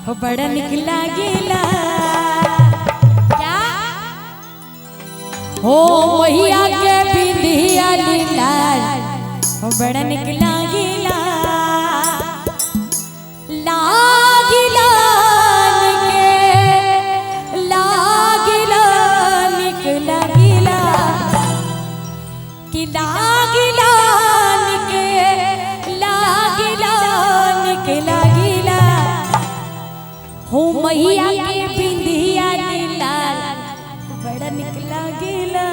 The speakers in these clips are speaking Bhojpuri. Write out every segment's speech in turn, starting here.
हो बड़ा निकला गिला क्या हो मैया के बिंदिया लीला हो बड़ा निकला गिला लागिला निकला गिला कि लागिला निकला गिला हो मैया के बिंदिया लीला बड़ा निकला गिला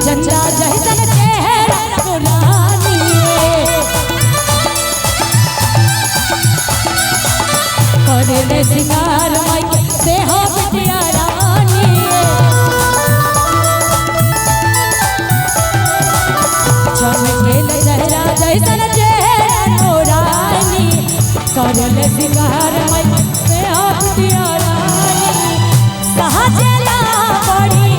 झंडा जैसन चेहरा गुलाबी करे सिंगार माई से हो बिटिया रानी चमकेल चेहरा जैसन चेहरा नूरानी करे सिंगार माई से हो बिटिया रानी सहजला बड़ी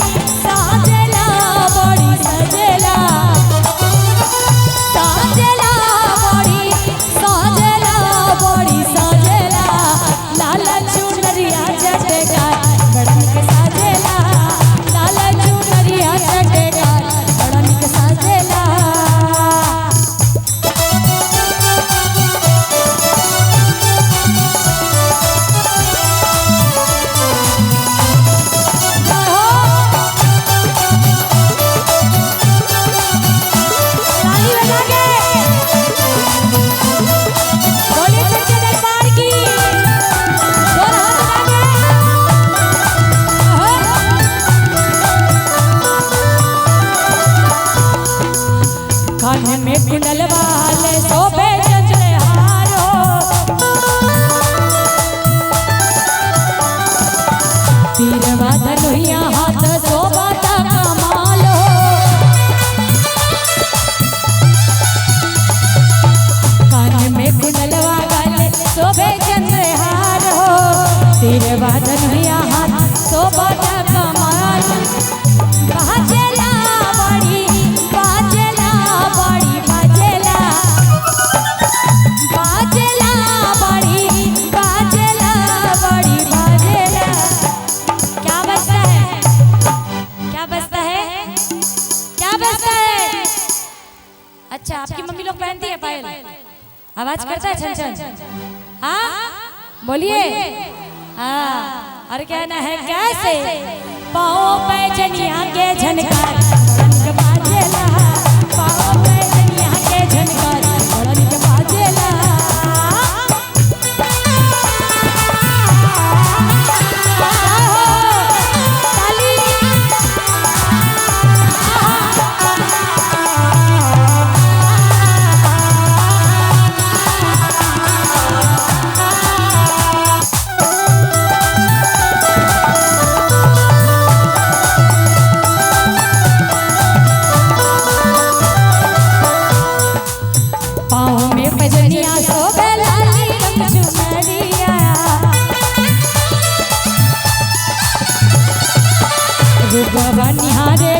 कान में कुंडल वाले शोभे चंद्रहारो तीरवा धनुया हाथ शोभा कमालो कान में कुंडल वाले शोभे चंद्रहारो तीरवा धनुया हाथ शोभा कमालो बाजेला बड़ी अच्छा आपकी मम्मी लोग पहनती है पायल आवाज करता है छन छन हाँ बोलिए हाँ और कहना है कैसे पाँव पे जनिया के झनकार बाजेला पाँव पे जनिया के झनकार बाजेला पाँव में पजनिया सोबे लाली रंग चुनरिया रूपवा निहारे